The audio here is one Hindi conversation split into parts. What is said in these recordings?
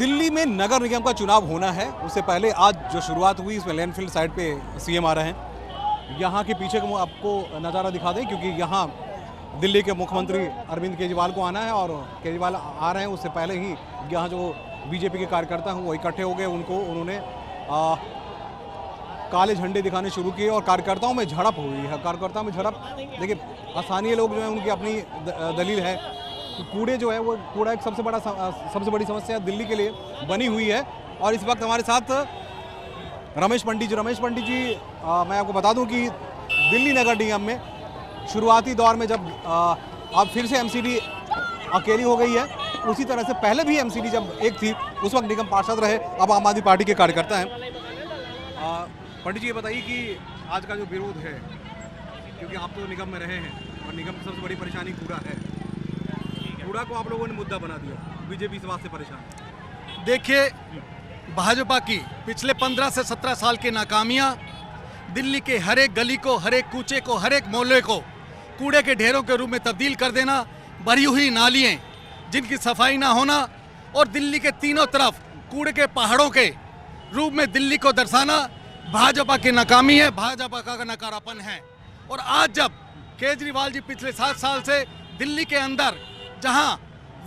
दिल्ली में नगर निगम का चुनाव होना है, उससे पहले आज जो शुरुआत हुई इसमें लैंडफिल साइड पे सीएम आ रहे हैं। यहाँ के पीछे को आपको नज़ारा दिखा दें, क्योंकि यहाँ दिल्ली के मुख्यमंत्री अरविंद केजरीवाल को आना है और केजरीवाल आ रहे हैं। उससे पहले ही यहाँ जो बीजेपी के कार्यकर्ता हैं वो इकट्ठे हो गए, उन्होंने काले झंडे दिखाने शुरू किए और कार्यकर्ताओं में झड़प हुई है। कार्यकर्ताओं में झड़प देखिए, स्थानीय लोग जो हैं उनकी अपनी दलील है कि कूड़े जो है वो कूड़ा एक सबसे बड़ी समस्या दिल्ली के लिए बनी हुई है। और इस वक्त हमारे साथ रमेश पंडित जी मैं आपको बता दूं कि दिल्ली नगर निगम में शुरुआती दौर में जब अब फिर से एमसीडी अकेली हो गई है, उसी तरह से पहले भी एमसीडी जब एक थी उस वक्त निगम पार्षद रहे, अब आम आदमी पार्टी के कार्यकर्ता हैं। पंडित जी ये बताइए कि आज का जो विरोध है, क्योंकि आप तो निगम में रहे हैं और निगम की सबसे बड़ी परेशानी कूड़ा है, कूड़ा को आप लोगों ने मुद्दा बना दिया, बीजेपी इस बात से परेशान। देखिए, भाजपा की पिछले 15 से 17 साल की नाकामियां दिल्ली के हर एक गली को, हर एक कूचे को, हर एक मोहल्ले को कूड़े के ढेरों के रूप में तब्दील कर देना, भरी हुई नालियाँ जिनकी सफाई ना होना और दिल्ली के तीनों तरफ कूड़े के पहाड़ों के रूप में दिल्ली को दर्शाना भाजपा की नाकामी है, भाजपा का नकारापन है। और आज जब केजरीवाल जी पिछले 7 साल से दिल्ली के अंदर जहां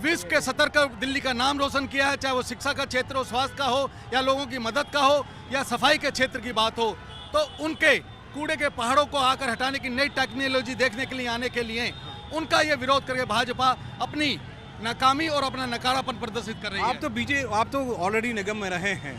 विश्व के स्तर का दिल्ली का नाम रोशन किया है, चाहे वो शिक्षा का क्षेत्र हो, स्वास्थ्य का हो, या लोगों की मदद का हो, या सफाई के क्षेत्र की बात हो, तो उनके कूड़े के पहाड़ों को आकर हटाने की नई टेक्नोलॉजी देखने के लिए आने के लिए उनका ये विरोध करके भाजपा अपनी नाकामी और अपना नकारापन प्रदर्शित कर रही है। आप तो ऑलरेडी निगम में रहे हैं,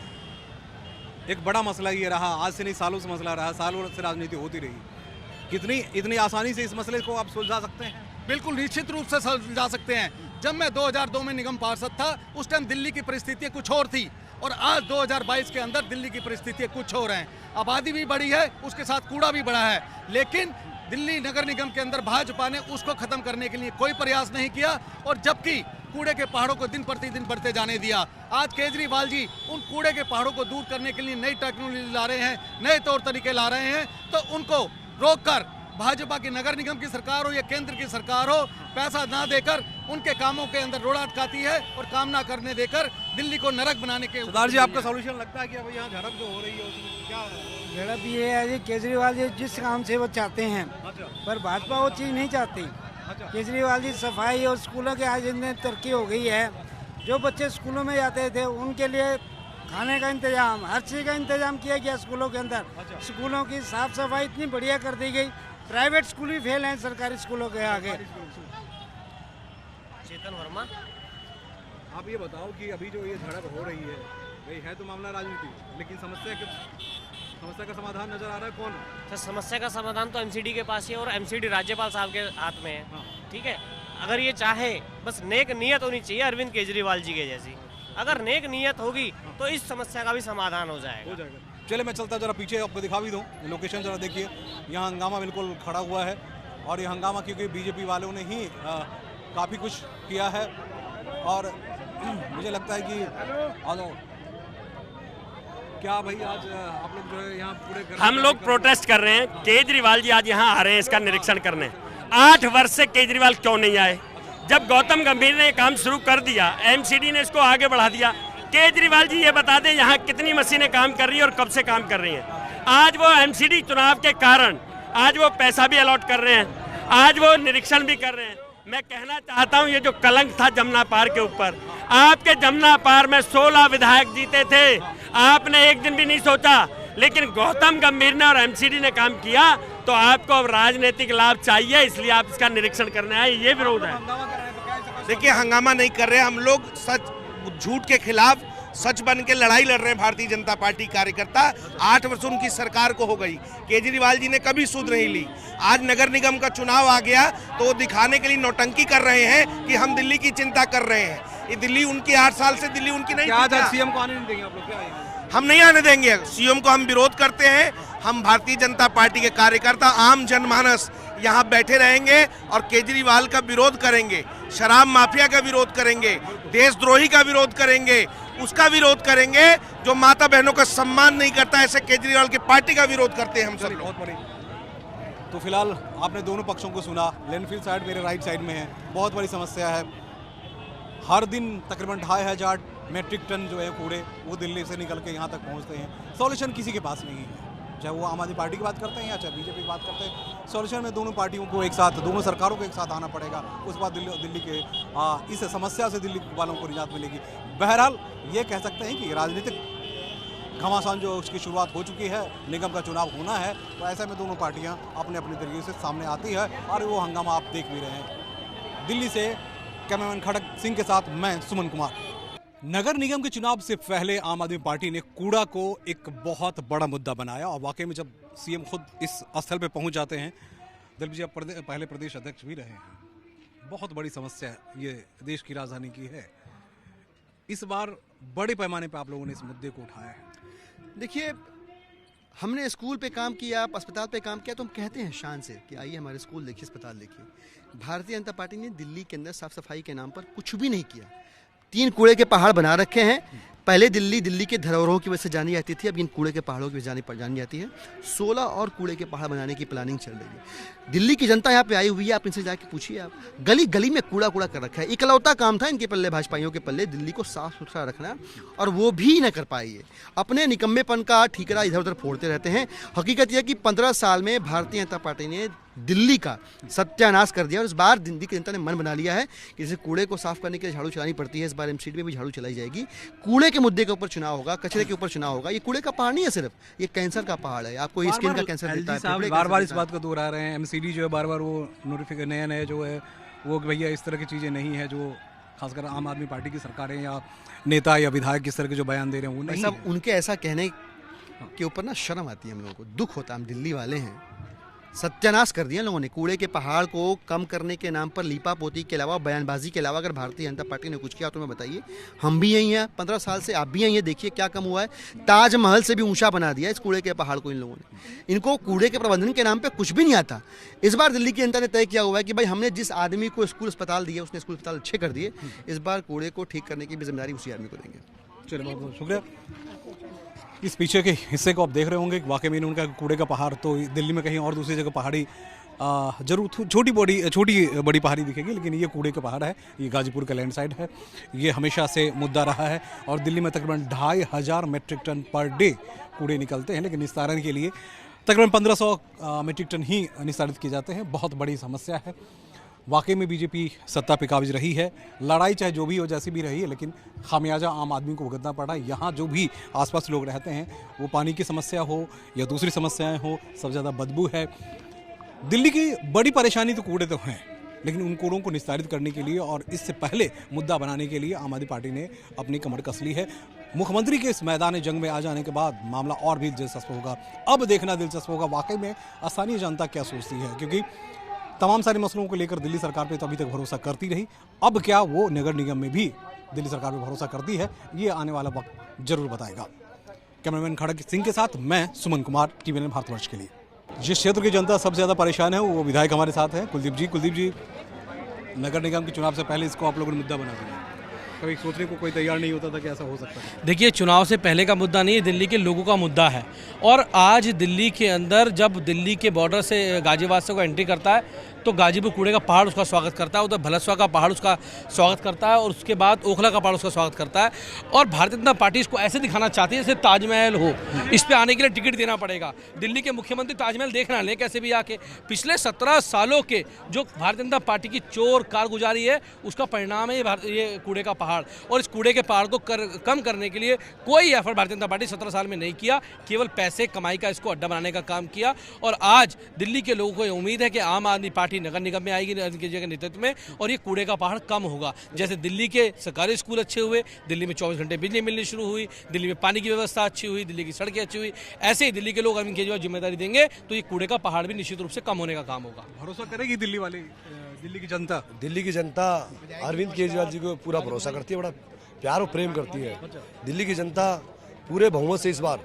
एक बड़ा मसला ये रहा, आज से नहीं सालों से मसला रहा, सालों से राजनीति होती रही। इतनी आसानी से इस मसले को आप सुलझा सकते हैं? बिल्कुल निश्चित रूप से सुलझा सकते हैं। जब मैं 2002 में निगम पार्षद था, उस टाइम दिल्ली की परिस्थितियां कुछ और थी और आज 2022 के अंदर दिल्ली की परिस्थितियां कुछ और हैं। आबादी भी बढ़ी है, उसके साथ कूड़ा भी बढ़ा है, लेकिन दिल्ली नगर निगम के अंदर भाजपा ने उसको खत्म करने के लिए कोई प्रयास नहीं किया और जबकि कूड़े के पहाड़ों को दिन प्रतिदिन बढ़ते जाने दिया। आज केजरीवाल जी उन कूड़े के पहाड़ों को दूर करने के लिए नई टेक्नोलॉजी ला रहे हैं, नए तौर तरीके ला रहे हैं, तो उनको रोककर भाजपा की नगर निगम की सरकार हो या केंद्र की सरकार हो, पैसा ना देकर उनके कामों के अंदर रोड़ा अटकाती है और काम ना करने देकर दिल्ली को नरक बनाने के। सरदार जी, आपका सॉल्यूशन लगता है कि अब यहाँ झड़प जो हो रही है उसमें क्या झड़प ये है जी, केजरीवाल जी जिस काम से वो चाहते हैं, पर भाजपा वो चीज़ नहीं चाहती। केजरीवाल जी सफाई और स्कूलों के आज इतनी तरक्की हो गई है, जो बच्चे स्कूलों में जाते थे उनके लिए खाने का इंतजाम, हर चीज़ का इंतजाम किया गया स्कूलों के अंदर। स्कूलों की साफ सफाई इतनी बढ़िया कर दी गई, प्राइवेट स्कूल भी फेल हैं सरकारी स्कूलों के आगे। चेतन वर्मा, आप ये बताओ कि अभी जो ये झड़प हो रही है, भाई है तो मामला राजनीति, लेकिन समस्या का समाधान नजर आ रहा है कौन? सर, समस्या का समाधान तो एमसीडी के पास ही है और एमसीडी राज्यपाल साहब के हाथ में है। ठीक है, अगर ये चाहे, बस नेक नीयत होनी चाहिए अरविंद केजरीवाल जी के जैसी, अगर नेक नीयत होगी तो इस समस्या का भी समाधान हो जाएगा। चले मैं चलता जरा पीछे आपको दिखा भी दूँ, लोकेशन जरा देखिए। यहाँ हंगामा बिल्कुल खड़ा हुआ है और ये हंगामा क्योंकि बीजेपी वालों ने ही काफ़ी कुछ किया है और मुझे लगता है कि क्या भाई आज आप लोग जो है यहाँ पूरे हम लोग प्रोटेस्ट कर रहे हैं। केजरीवाल जी आज यहाँ आ रहे हैं इसका निरीक्षण करने। 8 वर्ष से केजरीवाल क्यों नहीं आए? जब गौतम गंभीर ने काम शुरू कर दिया, एमसीडी ने इसको आगे बढ़ा दिया। केजरीवाल जी ये बता दें यहाँ कितनी मशीनें काम कर रही है और कब से काम कर रही हैं। आज वो एमसीडी चुनाव के कारण आज वो पैसा भी अलॉट कर रहे हैं, आज वो निरीक्षण भी कर रहे हैं। मैं कहना चाहता हूँ, ये जो कलंक था जमुना पार के ऊपर, आपके जमुना पार में 16 विधायक जीते थे, आपने एक दिन भी नहीं सोचा, लेकिन गौतम गंभीर ने और एमसीडी ने काम किया तो आपको अब राजनीतिक लाभ चाहिए, इसलिए आप इसका निरीक्षण करने आए। ये विरोध है। देखिए, हंगामा नहीं कर रहे हम लोग, सच झूठ के खिलाफ सच बन के लड़ाई लड़ रहे हैं। भारतीय जनता पार्टी कार्यकर्ता 8 वर्ष उनकी सरकार को हो गई, केजरीवाल जी ने कभी सूद नहीं ली। आज नगर निगम का चुनाव आ गया तो वो दिखाने के लिए नौटंकी कर रहे हैं कि हम दिल्ली की चिंता कर रहे हैं। ये दिल्ली उनकी 8 साल से दिल्ली उनकी नहीं। सीएम को आने नहीं देंगे आप लोग? क्या हम नहीं आने देंगे सीएम को, हम विरोध करते हैं। हम भारतीय जनता पार्टी के कार्यकर्ता, आम जनमानस यहाँ बैठे रहेंगे और केजरीवाल का विरोध करेंगे, शराब माफिया का विरोध करेंगे, देशद्रोही का विरोध करेंगे, उसका विरोध करेंगे जो माता बहनों का सम्मान नहीं करता, ऐसे केजरीवाल की पार्टी का विरोध करते हैं हम सब लोग। तो फिलहाल आपने दोनों पक्षों को सुना। लैंडफिल साइड मेरे राइट साइड में है, बहुत बड़ी समस्या है। हर दिन तकरीबन 2500 मेट्रिक टन जो है कूड़े वो दिल्ली से निकल के यहाँ तक पहुँचते हैं। सॉल्यूशन किसी के पास नहीं है, चाहे वो आम आदमी पार्टी की बात करते हैं या चाहे बीजेपी की बात करते हैं। सॉल्यूशन में दोनों पार्टियों को एक साथ, दोनों सरकारों को एक साथ आना पड़ेगा, उस बाद दिल्ली के इस समस्या से दिल्ली वालों को निजात मिलेगी। बहरहाल ये कह सकते हैं कि राजनीतिक घमासान जो उसकी शुरुआत हो चुकी है, निगम का चुनाव होना है, तो ऐसे में दोनों पार्टियां अपने अपने तरीके से सामने आती है और वो हंगामा आप देख भी रहे हैं। दिल्ली से कैमरामैन खड़क सिंह के साथ मैं सुमन कुमार। नगर निगम के चुनाव से पहले आम आदमी पार्टी ने कूड़ा को एक बहुत बड़ा मुद्दा बनाया और वाकई में जब सीएम खुद इस स्थल पे पहुंच जाते हैं, दिलीप जी आप पहले प्रदेश अध्यक्ष भी रहे हैं, बहुत बड़ी समस्या ये देश की राजधानी की है। इस बार बड़े पैमाने पे आप लोगों ने इस मुद्दे को उठाया है। देखिए, हमने स्कूल पे काम किया, अस्पताल पे काम किया, तो हम कहते हैं शान से कि आइए हमारे स्कूल देखिए, अस्पताल देखिए। भारतीय जनता पार्टी ने दिल्ली के अंदर साफ सफाई के नाम पर कुछ भी नहीं किया। 3 कूड़े के पहाड़ बना रखे हैं। पहले दिल्ली के धरोहरों की वजह से जानी जाती थी, अब इन कूड़े के पहाड़ों की वजह से जानी जाती है। 16 और कूड़े के पहाड़ बनाने की प्लानिंग चल रही है। दिल्ली की जनता यहाँ पे आई हुई है, आप इनसे जाके पूछिए, आप गली गली में कूड़ा कर रखा है। इकलौता काम था इनके पल्ले, भाजपाइयों के पल्ले, दिल्ली को साफ सुथरा रखना, और वो भी न कर पाई है। अपने निकम्मेपन का ठीकरा इधर उधर फोड़ते रहते हैं। हकीकत यह कि 15 साल में भारतीय जनता पार्टी ने दिल्ली का सत्यानाश कर दिया और इस बार दिल्ली की जनता ने मन बना लिया है कि जैसे कूड़े को साफ करने के लिए झाड़ू चलानी पड़ती है, इस बार एमसीडी में भी झाड़ू चलाई जाएगी। कूड़े के मुद्दे के ऊपर चुनाव होगा, कचरे के ऊपर चुनाव होगा। ये कूड़े का पहाड़ नहीं है सिर्फ, ये कैंसर का पहाड़ है। आपको स्किन का कैंसर देता है। बार-बार इस बात को दोहरा रहे हैं, एमसीडी जो है बार-बार वो नोटिफिकेशन नया जो है वो भैया इस तरह की चीज़ें नहीं है, जो खासकर आम आदमी पार्टी की सरकारें या नेता या विधायक इस तरह के जो बयान दे रहे हैं वो नहीं है। उनके ऐसा कहने के ऊपर ना शर्म आती है, हम लोगों को दुख होता है। हम दिल्ली वाले हैं, सत्यानाश कर दिया लोगों ने। कूड़े के पहाड़ को कम करने के नाम पर लीपा पोती के अलावा, बयानबाजी के अलावा अगर भारतीय जनता पार्टी ने कुछ किया तो मैं बताइए। हम भी यही हैं 15 साल से, आप भी यही हैं, देखिए क्या कम हुआ है। ताजमहल से भी ऊंचा बना दिया इस कूड़े के पहाड़ को इन लोगों ने। इनको कूड़े के प्रबंधन के नाम पर कुछ भी नहीं आता। इस बार दिल्ली की जनता ने तय किया हुआ है कि भाई हमने जिस आदमी को स्कूल अस्पताल दिया, उसने स्कूल अस्पताल अच्छे कर दिए, इस बार कूड़े को ठीक करने की भी जिम्मेदारी उसी आदमी को देंगे। चलिए, बहुत बहुत शुक्रिया। इस पीछे के हिस्से को आप देख रहे होंगे, वाकई में उनका कूड़े का पहाड़ तो दिल्ली में कहीं और दूसरी जगह पहाड़ी जरूर छोटी बड़ी पहाड़ी दिखेगी, लेकिन ये कूड़े का पहाड़ है। ये गाजीपुर का लैंड साइड है, ये हमेशा से मुद्दा रहा है और दिल्ली में तकरीबन 2500 मेट्रिक टन पर डे कूड़े निकलते हैं, लेकिन निस्तारण के लिए तकरीबन 1500 मेट्रिक टन ही निस्तारित किए जाते हैं। बहुत बड़ी समस्या है। वाकई में बीजेपी सत्ता पे काबिज रही है, लड़ाई चाहे जो भी हो, जैसी भी रही है, लेकिन खामियाजा आम आदमी को भुगतना पड़ा। यहाँ जो भी आसपास लोग रहते हैं, वो पानी की समस्या हो या दूसरी समस्याएं हो, सबसे ज़्यादा बदबू है। दिल्ली की बड़ी परेशानी तो कूड़े तो हैं, लेकिन उन कूड़ों को निस्तारित करने के लिए और इससे पहले मुद्दा बनाने के लिए आम आदमी पार्टी ने अपनी कमर कस ली है। मुख्यमंत्री के इस मैदान जंग में आ जाने के बाद मामला और भी दिलचस्प होगा। अब देखना दिलचस्प होगा वाकई में स्थानीय जनता क्या सोचती है, क्योंकि तमाम सारे मसलों को लेकर दिल्ली सरकार पे तो अभी तक भरोसा करती रही। अब क्या वो नगर निगम में भी दिल्ली सरकार पे भरोसा करती है, ये आने वाला वक्त जरूर बताएगा। कैमरामैन खड़क सिंह के साथ मैं सुमन कुमार, TVNN भारतवर्ष के लिए। जिस क्षेत्र की जनता सबसे ज़्यादा परेशान है वो विधायक हमारे साथ है कुलदीप जी, नगर निगम के चुनाव से पहले इसको आप लोगों ने मुद्दा बना दिया, कभी सोचने को कोई तैयार नहीं होता था कि ऐसा हो सकता है। देखिए, चुनाव से पहले का मुद्दा नहीं है, दिल्ली के लोगों का मुद्दा है। और आज दिल्ली के अंदर जब दिल्ली के बॉर्डर से गाजियाबाद से को एंट्री करता है तो गाजीपुर कूड़े का पहाड़ उसका स्वागत करता है, उधर भलसवा का पहाड़ उसका स्वागत करता है और उसके बाद ओखला का पहाड़ उसका स्वागत करता है। और भारतीय जनता पार्टी इसको ऐसे दिखाना चाहती है जैसे ताजमहल हो। इस पे आने के लिए टिकट देना पड़ेगा। दिल्ली के मुख्यमंत्री ताजमहल देखना लें कैसे भी आके। पिछले 17 सालों के जो भारतीय जनता पार्टी की चोर कारगुजारी है, उसका परिणाम है ये कूड़े का पहाड़। और इस कूड़े के पहाड़ को कम करने के लिए कोई एफर्ट भारतीय जनता पार्टी 17 साल में नहीं किया, केवल पैसे कमाई का इसको अड्डा बनाने का काम किया। और आज दिल्ली के लोगों को ये उम्मीद है कि आम आदमी पार्टी नगर निगम में आएगी, अरविंद केजरीवाल के नेतृत्व में, और ये कूड़े का पहाड़ कम होगा। जैसे दिल्ली के सरकारी स्कूल अच्छे हुए, दिल्ली में 24 घंटे बिजली मिलनी शुरू हुई, दिल्ली में पानी की व्यवस्था अच्छी हुई, दिल्ली की सड़कें अच्छी हुई, ऐसे ही दिल्ली के लोग अरविंद केजरीवाल जिम्मेदारी देंगे तो ये कूड़े का पहाड़ भी निश्चित रूप से कम होने का काम होगा। भरोसा करेगी दिल्ली की जनता? दिल्ली की जनता अरविंद केजरीवाल जी को पूरा भरोसा करती है, बड़ा प्यार और प्रेम करती है। दिल्ली की जनता पूरे बहुमत से इस बार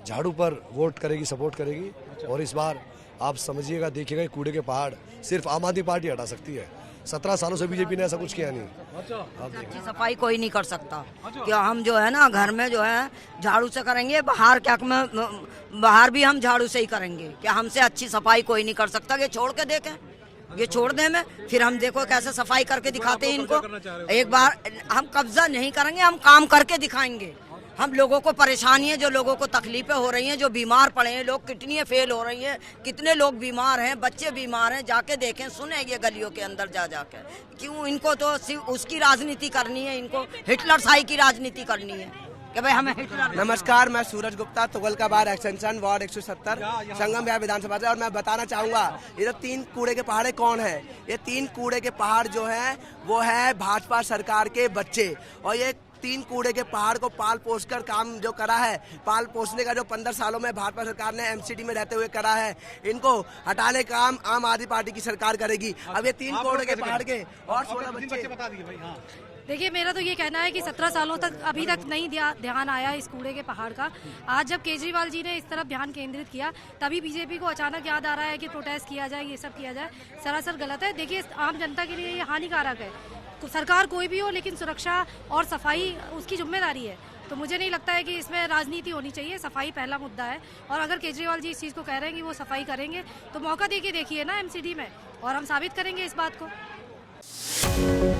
झाड़ू पर वोट करेगी, सपोर्ट करेगी। और इस बार आप समझिएगा, देखिएगा, कूड़े के पहाड़ सिर्फ आम आदमी पार्टी हटा सकती है। 17 सालों से बीजेपी ने ऐसा कुछ किया नहीं। अच्छी सफाई कोई नहीं कर सकता। क्या हम जो है ना घर में जो है झाड़ू से करेंगे, बाहर भी हम झाड़ू से ही करेंगे। क्या हमसे अच्छी सफाई कोई नहीं कर सकता? कि छोड़ के देखें, ये छोड़ दें में, फिर हम देखो कैसे सफाई करके दिखाते हैं इनको। एक बार हम कब्जा नहीं करेंगे, हम काम करके दिखाएंगे। हम लोगों को परेशानी है, जो लोगों को तकलीफें हो रही हैं, जो बीमार पड़े हैं लोग, किडनियाँ फेल हो रही हैं, कितने लोग बीमार हैं, बच्चे बीमार हैं, जाके देखें सुने ये गलियों के अंदर जा जाके। क्यों इनको तो सिर्फ उसकी राजनीति करनी है, इनको हिटलर शाही की राजनीति करनी है कि भाई हमें हिटलर। नमस्कार, मैं सूरज गुप्ता, तुगलकाबाद एक्सटेंशन वार्ड 170 संगम विहार विधानसभा से। और मैं बताना चाहूँगा ये जो 3 कूड़े के पहाड़ कौन है? ये 3 कूड़े के पहाड़ जो है वो है भाजपा सरकार के बच्चे। और ये 3 कूड़े के पहाड़ को पाल पोस कर काम जो करा है, पाल पोसने का जो 15 सालों में भाजपा सरकार ने एमसीडी में रहते हुए करा है, इनको हटाने का काम आम आदमी पार्टी की सरकार करेगी। अब ये 3 कूड़े के पहाड़ के और 16 बच्चे बता दिए भाई। हाँ, देखिए, मेरा तो ये कहना है कि 17 सालों तक अभी तक नहीं ध्यान आया इस कूड़े के पहाड़ का। आज जब केजरीवाल जी ने इस तरफ ध्यान केंद्रित किया, तभी बीजेपी को अचानक याद आ रहा है कि प्रोटेस्ट किया जाए, ये सब किया जाए। सरासर गलत है। देखिए, आम जनता के लिए ये हानिकारक है। सरकार कोई भी हो, लेकिन सुरक्षा और सफाई उसकी जिम्मेदारी है। तो मुझे नहीं लगता है कि इसमें राजनीति होनी चाहिए। सफाई पहला मुद्दा है। और अगर केजरीवाल जी इस चीज़ को कह रहे हैं कि वो सफाई करेंगे, तो मौका दे के देखिए ना एमसीडी में, और हम साबित करेंगे इस बात को।